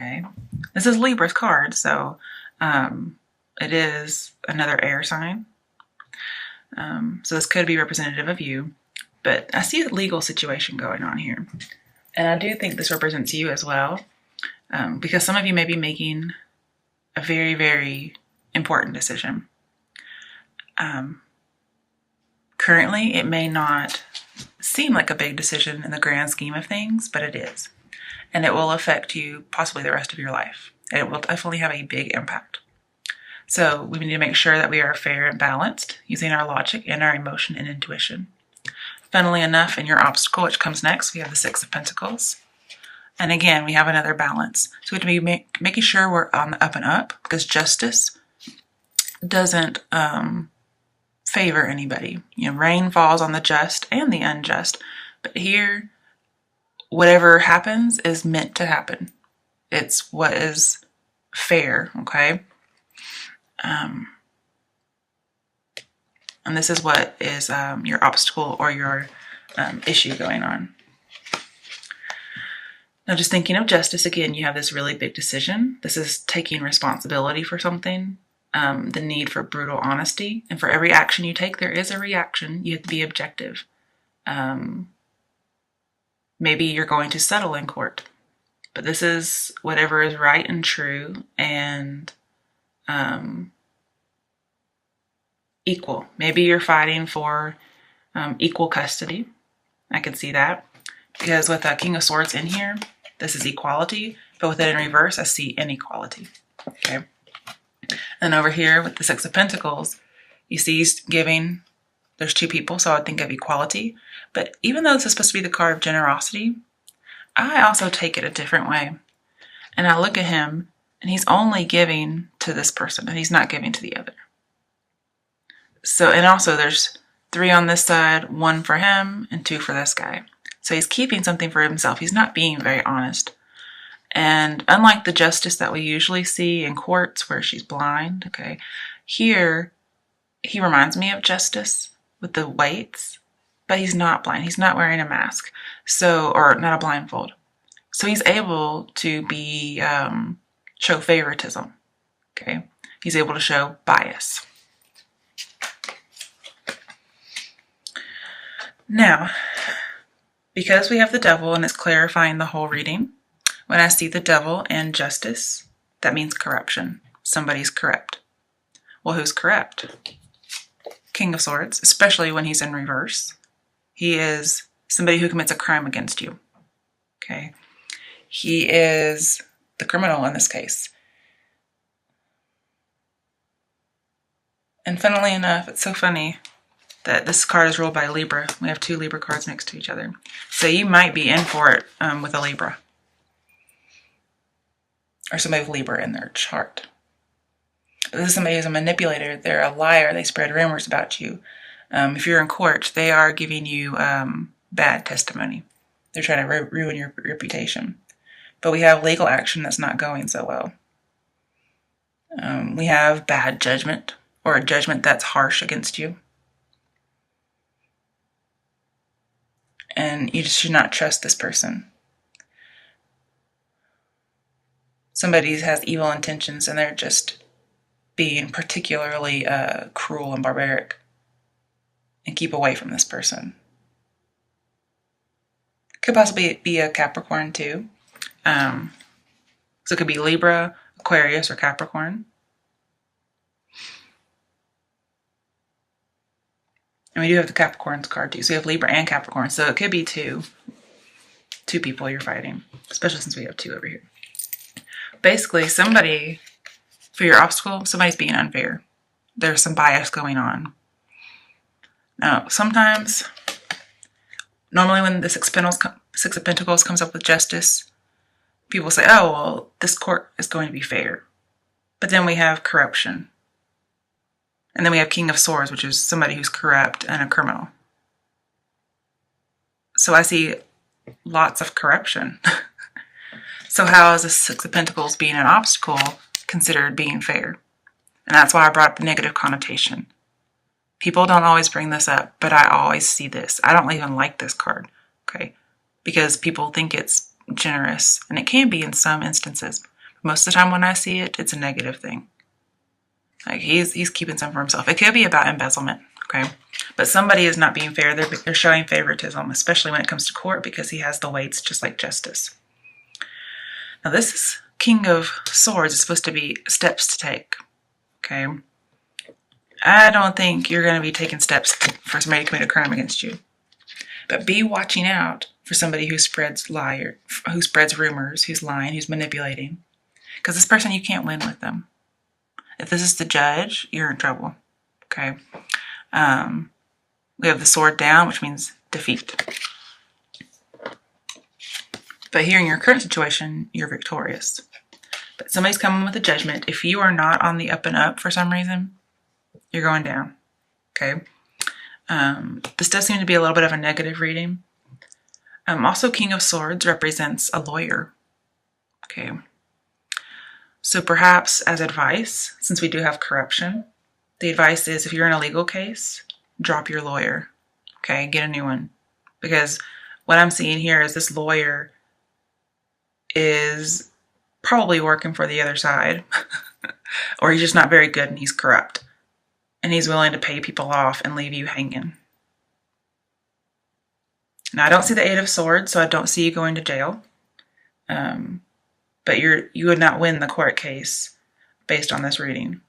Okay, this is Libra's card, so it is another air sign. So this could be representative of you, but I see a legal situation going on here. And I do think this represents you as well, because some of you may be making a very, very important decision. Currently, it may not seem like a big decision in the grand scheme of things, but it is. And it will affect you possibly the rest of your life. It will definitely have a big impact. So we need to make sure that we are fair and balanced, using our logic and our emotion and intuition. Funnily enough, in your obstacle, which comes next, we have the Six of Pentacles. And again, we have another balance. So we have to be making sure we're on the up and up, because justice doesn't favor anybody. You know, rain falls on the just and the unjust. But here, whatever happens is meant to happen. It's what is fair, okay? And this is what is your obstacle or your issue going on. Now, just thinking of justice, again, you have this really big decision. This is taking responsibility for something, the need for brutal honesty. And for every action you take, there is a reaction. You have to be objective. Maybe you're going to settle in court, but this is whatever is right and true and equal. Maybe you're fighting for equal custody. I can see that, because with a King of Swords in here, this is equality, but with it in reverse, I see inequality. Okay. And over here with the Six of Pentacles, you see he's giving. There's two people, so I would think of equality. But even though this is supposed to be the card of generosity, I also take it a different way. And I look at him, and he's only giving to this person, and he's not giving to the other. So, and also there's 3 on this side, 1 for him, and 2 for this guy. So he's keeping something for himself. He's not being very honest. And unlike the justice that we usually see in courts where she's blind, okay, here he reminds me of justice with the weights, but he's not blind. He's not wearing a mask, so, or not a blindfold. So he's able to be show favoritism. Okay, he's able to show bias. Now, because we have the devil and it's clarifying the whole reading, when I see the devil and justice, that means corruption. Somebody's corrupt. Well, who's corrupt? King of Swords, especially when he's in reverse. He is somebody who commits a crime against you. Okay? He is the criminal in this case. And funnily enough, it's so funny that this card is ruled by Libra. We have 2 Libra cards next to each other. So you might be in for it with a Libra. Or somebody with Libra in their chart. But this is somebody who's a manipulator. They're a liar. They spread rumors about you. If you're in court, they are giving you bad testimony. They're trying to ruin your reputation. But we have legal action that's not going so well. We have bad judgment, or a judgment that's harsh against you. And you just should not trust this person. Somebody has evil intentions and they're just being particularly cruel and barbaric. And keep away from this person. Could possibly be a Capricorn too. So it could be Libra, Aquarius, or Capricorn. And we do have the Capricorn's card too. So we have Libra and Capricorn. So it could be two people you're fighting. Especially since we have 2 over here. Basically, somebody, for your obstacle, somebody's being unfair. There's some bias going on. Now, sometimes, normally when the Six of Pentacles comes up with justice, people say, oh, well, this court is going to be fair. But then we have corruption. And then we have King of Swords, which is somebody who's corrupt and a criminal. So I see lots of corruption. So how is the Six of Pentacles being an obstacle considered being fair? And that's why I brought up the negative connotation. People don't always bring this up, but I always see this. I don't even like this card, okay? Because people think it's generous, and it can be in some instances. Most of the time when I see it, it's a negative thing. Like he's keeping some for himself. It could be about embezzlement, okay? But somebody is not being fair. They're showing favoritism, especially when it comes to court, because he has the weights just like justice. Now this is King of Swords. It's supposed to be steps to take, okay? I don't think you're going to be taking steps for somebody to commit a crime against you. But be watching out for somebody who spreads rumors, who's lying, who's manipulating. Because this person, you can't win with them. If this is the judge, you're in trouble. Okay. We have the sword down, which means defeat. But here in your current situation, you're victorious. But somebody's coming with a judgment. If you are not on the up and up for some reason, you're going down. Okay. This does seem to be a little bit of a negative reading. Also, King of Swords represents a lawyer. Okay. So perhaps as advice, since we do have corruption, the advice is if you're in a legal case, drop your lawyer. Okay, get a new one. Because what I'm seeing here is this lawyer is probably working for the other side. Or he's just not very good and he's corrupt. And he's willing to pay people off and leave you hanging. Now, I don't see the Eight of Swords, so I don't see you going to jail. But you would not win the court case based on this reading.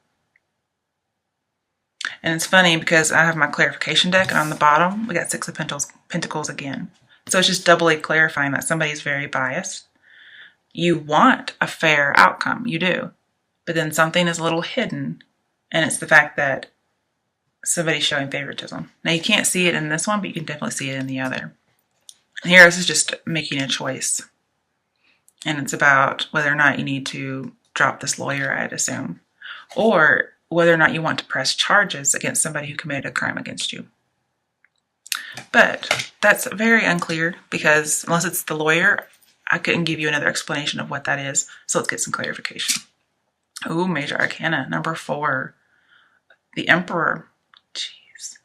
And it's funny because I have my clarification deck, and on the bottom, we got Six of Pentacles again. So it's just doubly clarifying that somebody's very biased. You want a fair outcome, you do. But then something is a little hidden, and it's the fact that somebody's showing favoritism. Now, you can't see it in this one, but you can definitely see it in the other. Here, this is just making a choice. And it's about whether or not you need to drop this lawyer, I'd assume. Or whether or not you want to press charges against somebody who committed a crime against you. But that's very unclear because unless it's the lawyer, I couldn't give you another explanation of what that is. So let's get some clarification. Ooh, Major Arcana, number 4. The Emperor. Jeez.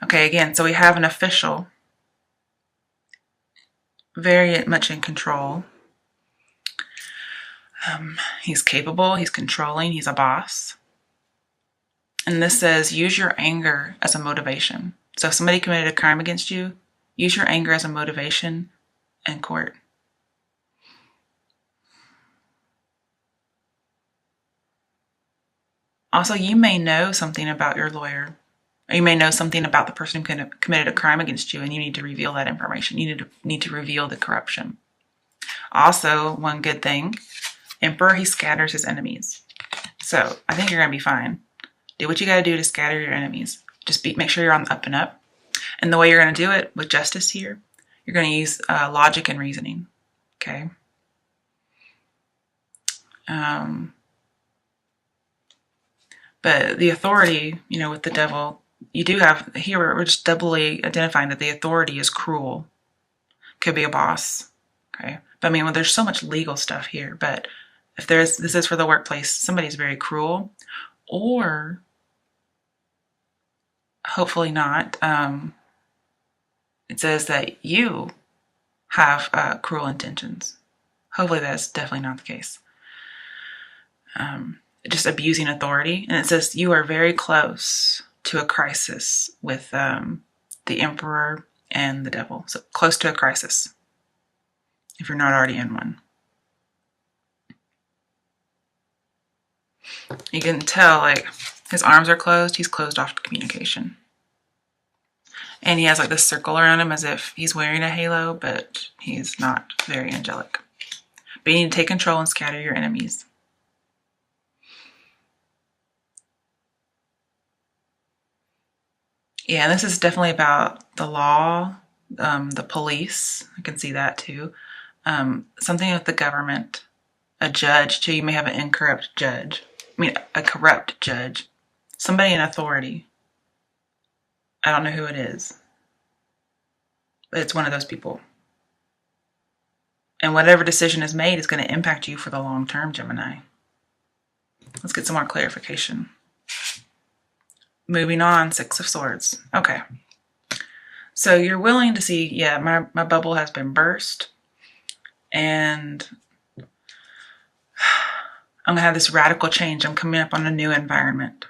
Okay, again, so we have an official. Very much in control. He's capable, he's controlling, he's a boss. And this says, use your anger as a motivation. So if somebody committed a crime against you, use your anger as a motivation in court. Also, you may know something about your lawyer. Or you may know something about the person who committed a crime against you, and you need to reveal that information. You need to reveal the corruption. Also, one good thing, Emperor, he scatters his enemies. So I think you're going to be fine. Do what you got to do to scatter your enemies. Just make sure you're on the up and up. And the way you're going to do it with justice here, you're going to use logic and reasoning. Okay? But the authority, with the devil, you do have, here we're just doubly identifying that the authority is cruel. Could be a boss. Okay? But there's so much legal stuff here. But if this is for the workplace, somebody's very cruel. Or, hopefully not, it says that you have cruel intentions. Hopefully that's definitely not the case. Just abusing authority. And it says you are very close to a crisis with the Emperor and the devil. So close to a crisis, if you're not already in one. You can tell, his arms are closed. He's closed off to communication. And he has, this circle around him as if he's wearing a halo, but he's not very angelic. But you need to take control and scatter your enemies. Yeah, this is definitely about the law, the police. I can see that too. Something with the government. A judge, too. You may have an incorrupt judge. A corrupt judge. Somebody in authority. I don't know who it is. But it's one of those people. And whatever decision is made is going to impact you for the long term, Gemini. Let's get some more clarification. Moving on, Six of Swords. Okay. So you're willing to see, my bubble has been burst. And I'm going to have this radical change. I'm coming up on a new environment.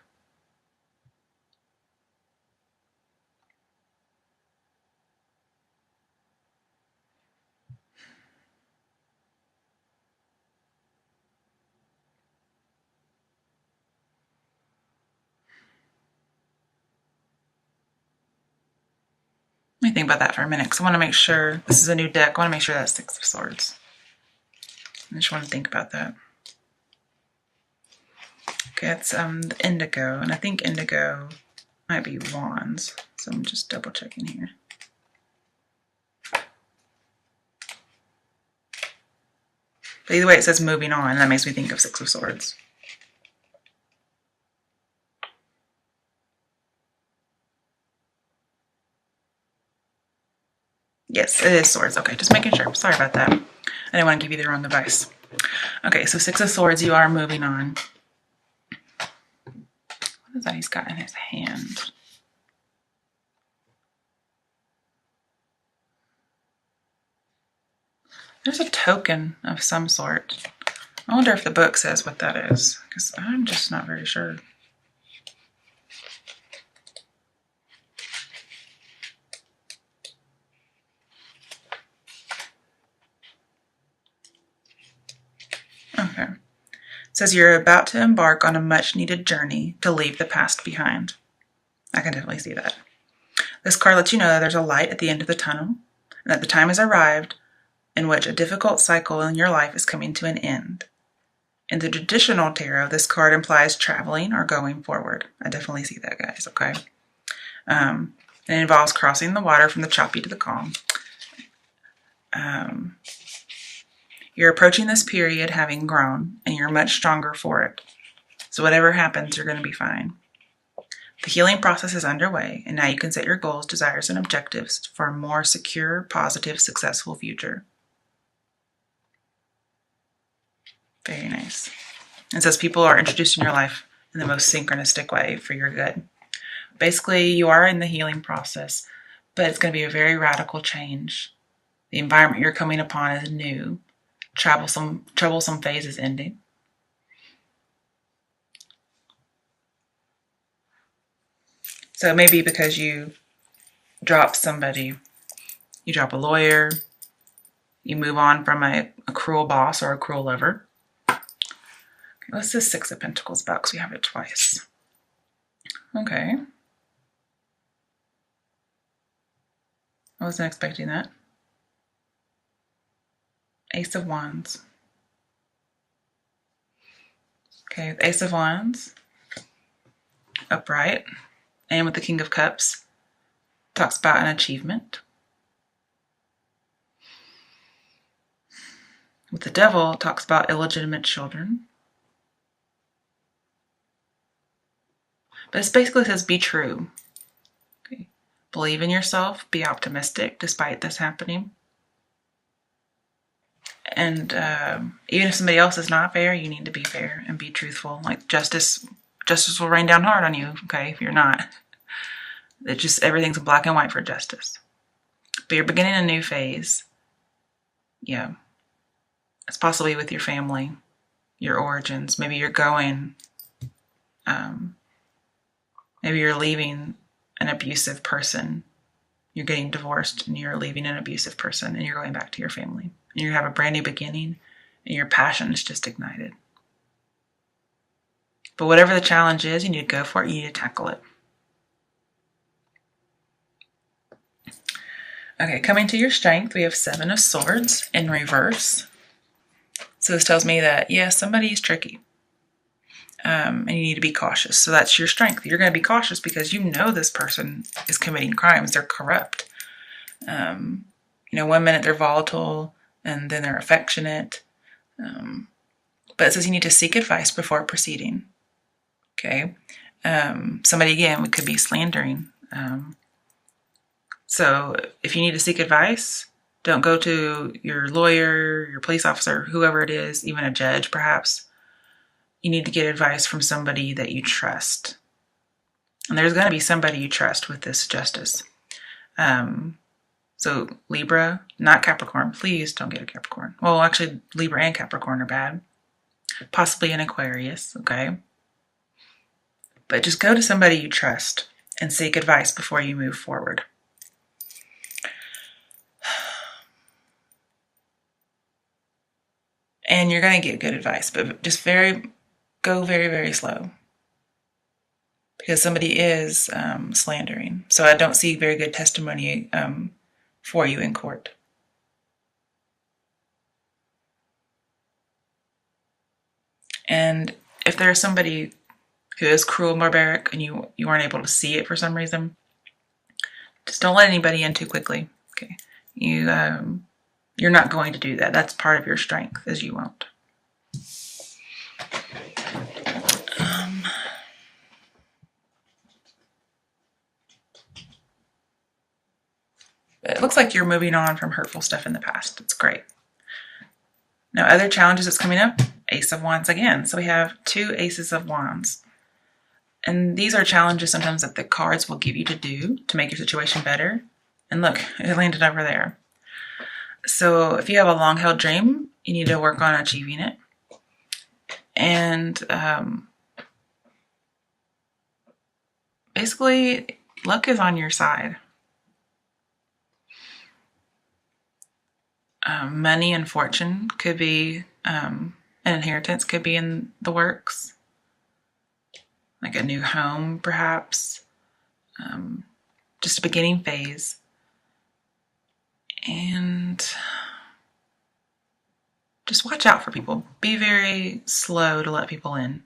Let me think about that for a minute, because I want to make sure, this is a new deck, I want to make sure that's Six of Swords. I just want to think about that. Okay, it's the indigo, and I think indigo might be wands, so I'm just double checking here. But either way, it says moving on, and that makes me think of Six of Swords. Yes, it is swords. Okay, just making sure. Sorry about that. I didn't want to give you the wrong advice. Okay, so Six of Swords, you are moving on. What is that he's got in his hand? There's a token of some sort. I wonder if the book says what that is, because I'm just not very sure. Okay. It says you're about to embark on a much-needed journey to leave the past behind. I can definitely see that. This card lets you know that there's a light at the end of the tunnel, and that the time has arrived in which a difficult cycle in your life is coming to an end. In the traditional tarot, this card implies traveling or going forward. I definitely see that, guys, okay? It involves crossing the water from the choppy to the calm. You're approaching this period having grown, and you're much stronger for it. So whatever happens, you're going to be fine. The healing process is underway, and now you can set your goals, desires, and objectives for a more secure, positive, successful future. Very nice. It says people are introduced in your life in the most synchronistic way for your good. Basically, you are in the healing process, but it's going to be a very radical change. The environment you're coming upon is new. Troublesome phase is ending. So it may be because you drop somebody, you drop a lawyer, you move on from a cruel boss or a cruel lover. Okay, what's this Six of Pentacles about? Because we have it twice. Okay. I wasn't expecting that. Ace of Wands. Okay, with Ace of Wands, upright, and with the King of Cups, talks about an achievement. With the Devil, talks about illegitimate children. But it basically says be true. Okay. Believe in yourself, be optimistic despite this happening. And even if somebody else is not fair, you need to be fair and be truthful. Like justice will rain down hard on you, okay, if you're not. It just, everything's black and white for justice. But you're beginning a new phase. Yeah. It's possibly with your family, your origins. Maybe you're going, maybe you're leaving an abusive person. You're getting divorced and you're leaving an abusive person and you're going back to your family. And you have a brand new beginning and your passion is just ignited. But whatever the challenge is, you need to go for it. You need to tackle it. Okay, coming to your strength, we have Seven of Swords in reverse. So this tells me that, yes, somebody is tricky. And you need to be cautious. So that's your strength. You're going to be cautious because you know this person is committing crimes. They're corrupt. One minute they're volatile and then they're affectionate. But it says you need to seek advice before proceeding. Okay. Somebody, again, could be slandering. So if you need to seek advice, don't go to your lawyer, your police officer, whoever it is, even a judge perhaps. You need to get advice from somebody that you trust. And there's going to be somebody you trust with this justice. So So Libra, not Capricorn. Please don't get a Capricorn. Well, actually, Libra and Capricorn are bad. Possibly an Aquarius, okay? But just go to somebody you trust and seek advice before you move forward. And you're going to get good advice, but just go very, very slow. Because somebody is slandering. So I don't see very good testimony for you in court. And if there's somebody who is cruel and barbaric and you aren't able to see it for some reason, just don't let anybody in too quickly. Okay, you're not going to do that. That's part of your strength, is you won't. It looks like you're moving on from hurtful stuff in the past. It's great. Now, other challenges that's coming up, Ace of Wands again. So we have 2 Aces of Wands. And these are challenges sometimes that the cards will give you to do to make your situation better. And look, it landed over there. So if you have a long-held dream, you need to work on achieving it. And basically, luck is on your side. Money and fortune could be, an inheritance could be in the works. Like a new home, perhaps. Just a beginning phase. And just watch out for people. Be very slow to let people in.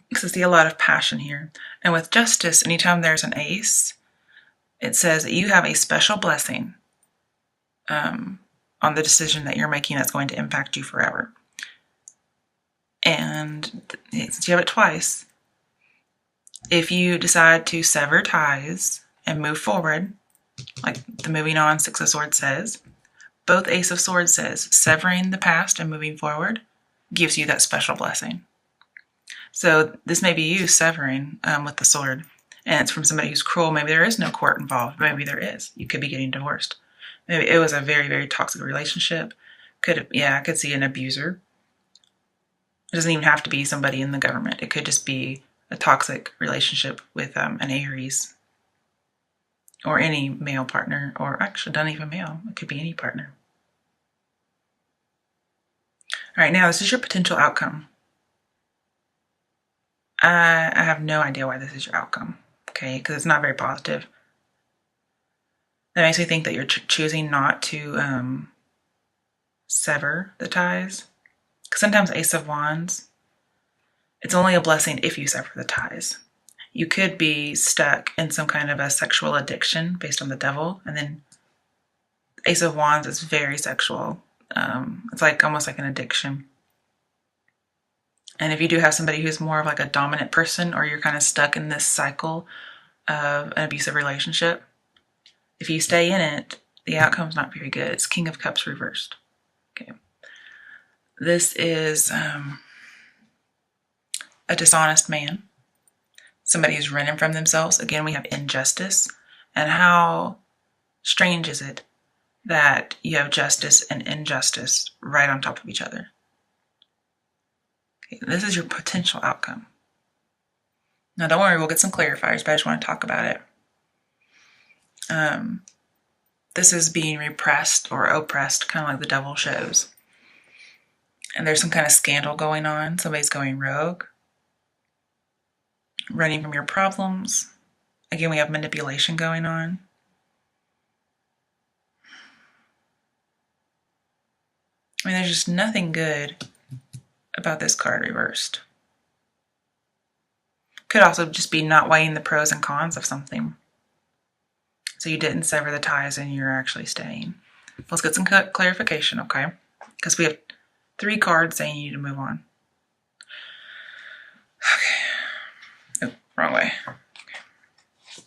Because I see a lot of passion here. And with justice, anytime there's an ace, it says that you have a special blessing on the decision that you're making that's going to impact you forever. And since you have it twice, if you decide to sever ties and move forward, like the moving on 6 of Swords says, both Ace of Swords says severing the past and moving forward gives you that special blessing. So this may be you severing with the sword, and it's from somebody who's cruel. Maybe there is no court involved. Maybe there is. You could be getting divorced. Maybe it was a very, very toxic relationship. I could see an abuser. It doesn't even have to be somebody in the government. It could just be a toxic relationship with an Aries or any male partner, or actually not even male. It could be any partner. All right, now this is your potential outcome. I have no idea why this is your outcome, okay, because it's not very positive. That makes me think that you're choosing not to sever the ties. Because sometimes Ace of Wands, it's only a blessing if you sever the ties. You could be stuck in some kind of a sexual addiction based on the devil, and then Ace of Wands is very sexual. It's like almost like an addiction. And if you do have somebody who's more of like a dominant person, or you're kind of stuck in this cycle of an abusive relationship, if you stay in it, the outcome's not very good. It's King of Cups reversed. Okay. This is a dishonest man. Somebody who's running from themselves. Again, we have injustice. And how strange is it that you have justice and injustice right on top of each other? Okay, this is your potential outcome. Now, don't worry, we'll get some clarifiers, but I just want to talk about it. This is being repressed or oppressed, kind of like the devil shows. And there's some kind of scandal going on. Somebody's going rogue, running from your problems. Again, we have manipulation going on. I mean, there's just nothing good about this card reversed. Could also just be not weighing the pros and cons of something. So you didn't sever the ties and you're actually staying. Let's get some clarification, okay? Because we have 3 cards saying you need to move on. Okay. Oh, wrong way. Okay.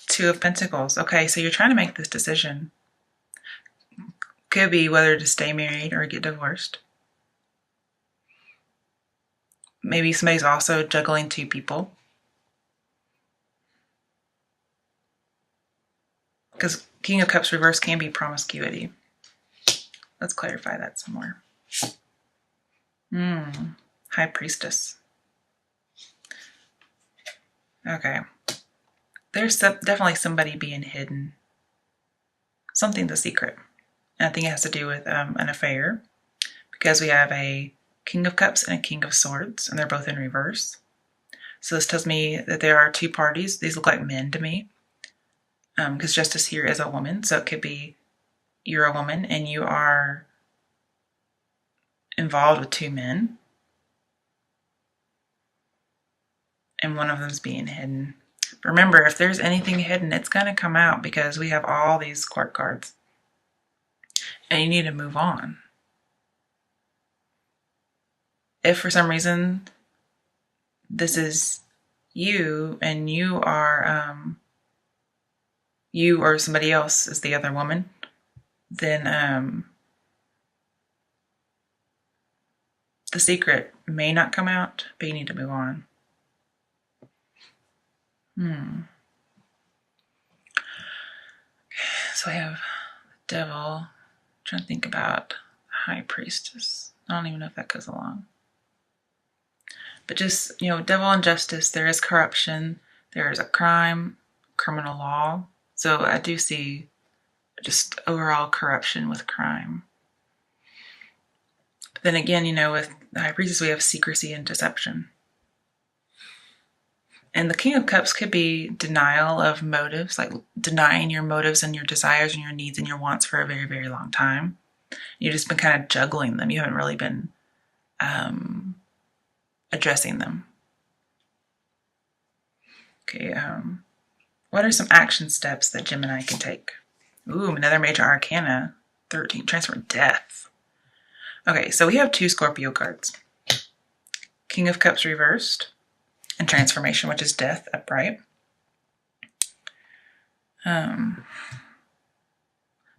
2 of Pentacles. Okay, so you're trying to make this decision. Could be whether to stay married or get divorced. Maybe somebody's also juggling 2 people. Because King of Cups reverse can be promiscuity. Let's clarify that some more. High Priestess. Okay. There's definitely somebody being hidden. Something's a secret. And I think it has to do with an affair. Because we have a King of Cups and a King of Swords. And they're both in reverse. So this tells me that there are two parties. These look like men to me. Because Justice here is a woman. So it could be you're a woman and you are involved with two men. And one of them's being hidden. Remember, if there's anything hidden, it's going to come out because we have all these court cards. And you need to move on. If for some reason this is you and you are, you or somebody else is the other woman, then the secret may not come out, but you need to move on. So I have the Devil. I'm trying to think about High Priestess. I don't even know if that goes along. But just, Devil and Justice, there is corruption. There is a crime, criminal law. So I do see just overall corruption with crime. But then again, with the High Priestess, we have secrecy and deception. And the King of Cups could be denial of motives, like denying your motives and your desires and your needs and your wants for a very, very long time. You've just been kind of juggling them. You haven't really been addressing them. Okay, what are some action steps that Gemini can take? Ooh, another major arcana, 13, transfer death. Okay, so we have two Scorpio cards. King of Cups reversed. And transformation, which is death, upright.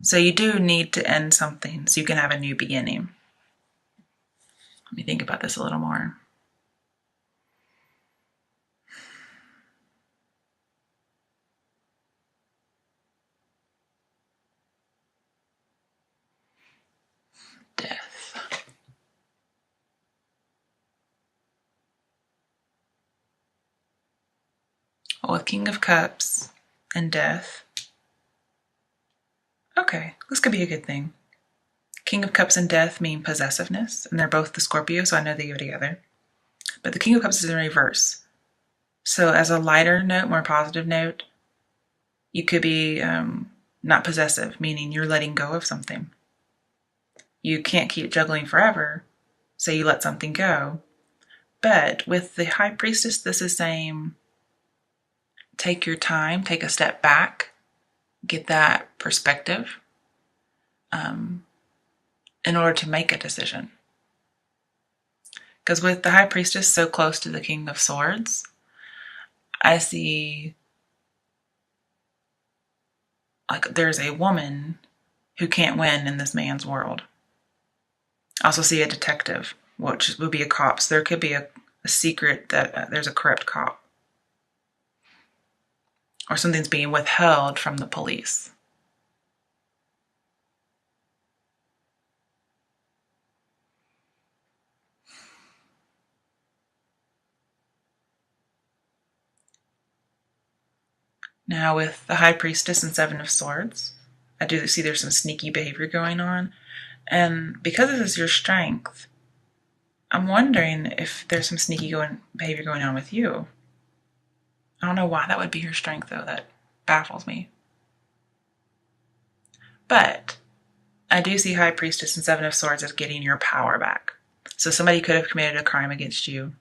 So you do need to end something so you can have a new beginning. Let me think about this a little more. Death. With King of Cups and death. Okay, this could be a good thing. King of Cups and death mean possessiveness, and they're both the Scorpio, so I know they go together. But the King of Cups is in reverse. So as a lighter note, more positive note, you could be not possessive, meaning you're letting go of something. You can't keep juggling forever, so you let something go. But with the High Priestess, this is saying, take your time, take a step back, get that perspective in order to make a decision. Because with the High Priestess so close to the King of Swords, I see like there's a woman who can't win in this man's world. I also see a detective, which would be a cop. So there could be a secret that there's a corrupt cop. Or something's being withheld from the police. Now with the High Priestess and Seven of Swords, I do see there's some sneaky behavior going on. And because this is your strength, I'm wondering if there's some sneaky behavior going on with you. I don't know why that would be your strength, though. That baffles me. But I do see High Priestess and Seven of Swords as getting your power back. So somebody could have committed a crime against you.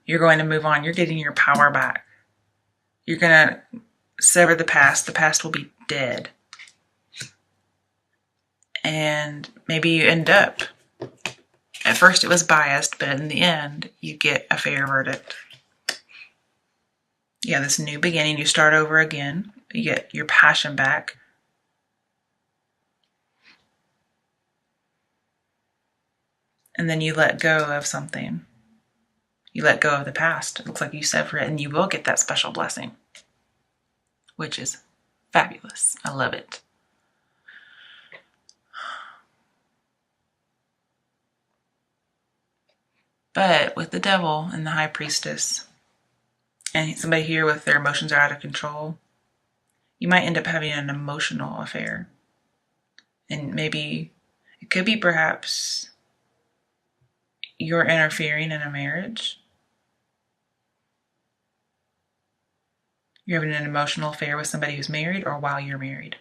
You're going to move on. You're getting your power back. You're going to sever the past. The past will be dead. And maybe you end up, at first it was biased, but in the end, you get a fair verdict. Yeah, this new beginning, you start over again. You get your passion back. And then you let go of something. You let go of the past. It looks like you sever it and you will get that special blessing, which is Fabulous. I love it. But with the devil and the high priestess, and somebody here with their emotions are out of control, you might end up having an emotional affair. And maybe it could be perhaps you're interfering in a marriage. You're having an emotional affair with somebody who's married or while you're married.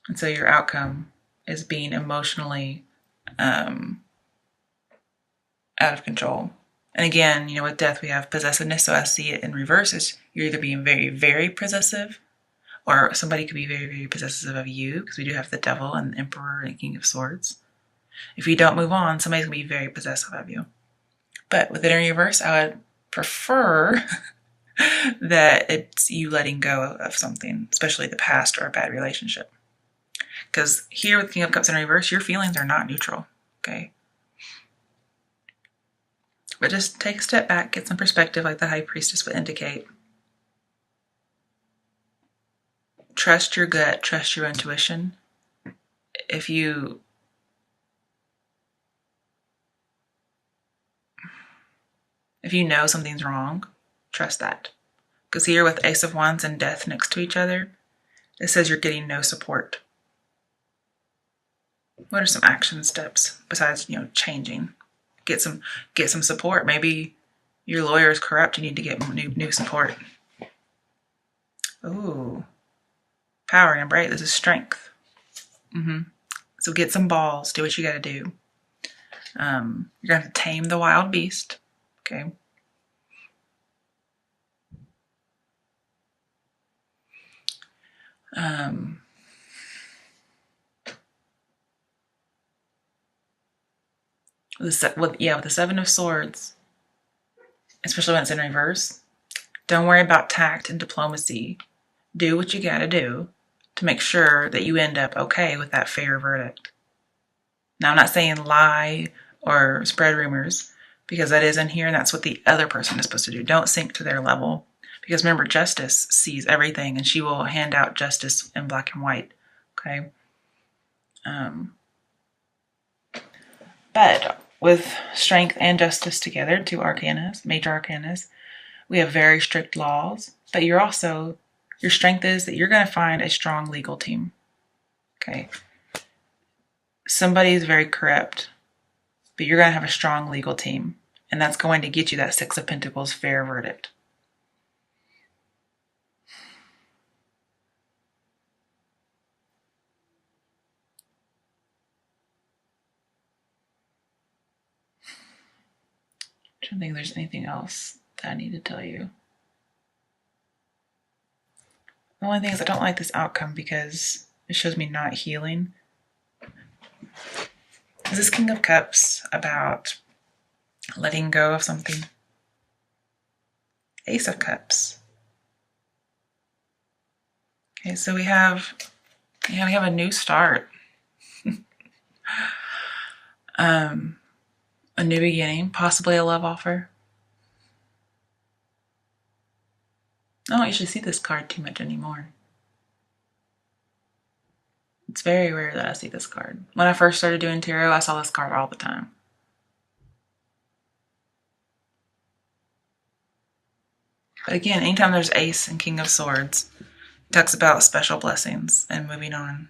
And so your outcome is being emotionally out of control. And again, with death, we have possessiveness. So I see it in reverse as you're either being very, very possessive, or somebody could be very, very possessive of you, because we do have the devil and the emperor and king of swords. If you don't move on, somebody's going to be very possessive of you. But with it in reverse, I would prefer that it's you letting go of something, especially the past or a bad relationship. Because here with King of Cups in reverse, your feelings are not neutral, okay? But just take a step back, get some perspective like the High Priestess would indicate. Trust your gut, trust your intuition. If you know something's wrong, trust that. Because here with Ace of Wands and Death next to each other, it says you're getting no support. What are some action steps besides, changing? Get some support. Maybe your lawyer is corrupt. You need to get new support. Ooh, power and bright. This is strength. So get some balls. Do what you got to do. You're gonna have to tame the wild beast. Okay. With the Seven of Swords, especially when it's in reverse, don't worry about tact and diplomacy. Do what you gotta do to make sure that you end up okay with that fair verdict. Now, I'm not saying lie or spread rumors, because that is in here and that's what the other person is supposed to do. Don't sink to their level, because remember, justice sees everything and she will hand out justice in black and white. Okay. But with strength and justice together, two arcanas, major arcanas, we have very strict laws. But your strength is that you're going to find a strong legal team. Okay. Somebody is very corrupt, but you're going to have a strong legal team. And that's going to get you that Six of Pentacles fair verdict. I don't think there's anything else that I need to tell you. The only thing is I don't like this outcome because it shows me not healing. Is this King of Cups about letting go of something? Ace of Cups. Okay, so we have a new start. A new beginning, possibly a love offer. I don't usually see this card too much anymore. It's very rare that I see this card. When I first started doing tarot, I saw this card all the time. But again, anytime there's Ace and King of Swords, it talks about special blessings and moving on.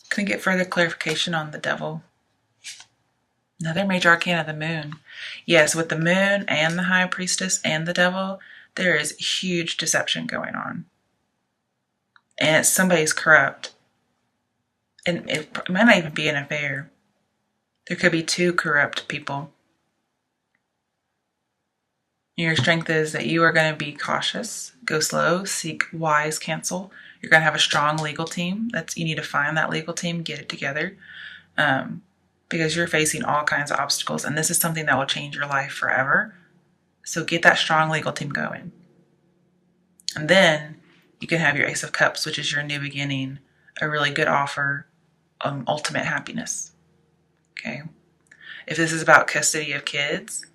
Can I get further clarification on the devil? Another major arcana, the moon. Yes, with the moon and the high priestess and the devil, there is huge deception going on. And it's somebody's corrupt. And it might not even be an affair. There could be two corrupt people. Your strength is that you are going to be cautious, go slow, seek wise counsel. You're going to have a strong legal team. You need to find that legal team, get it together, because you're facing all kinds of obstacles, and this is something that will change your life forever. So get that strong legal team going. And then you can have your Ace of Cups, which is your new beginning, a really good offer, ultimate happiness. Okay. If this is about custody of kids,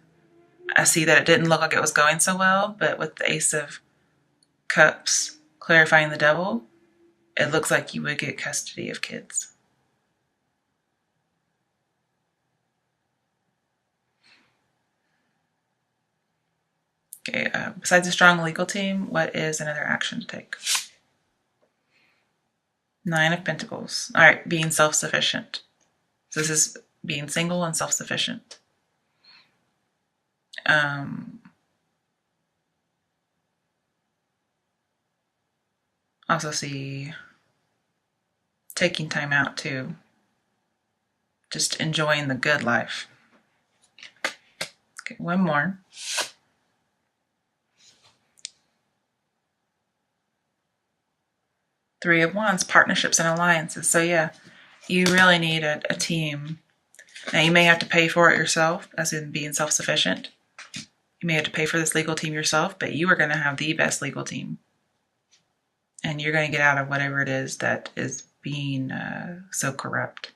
I see that it didn't look like it was going so well, but with the Ace of Cups clarifying the Devil, it looks like you would get custody of kids. Okay, besides a strong legal team, what is another action to take? 9 of Pentacles. All right, being self-sufficient. So this is being single and self-sufficient. Also see taking time out too. Just enjoying the good life. Okay, one more. Three of Wands, partnerships and alliances. So yeah, you really need a team. Now you may have to pay for it yourself, as in being self-sufficient. You may have to pay for this legal team yourself, but you are going to have the best legal team. And you're going to get out of whatever it is that is being so corrupt.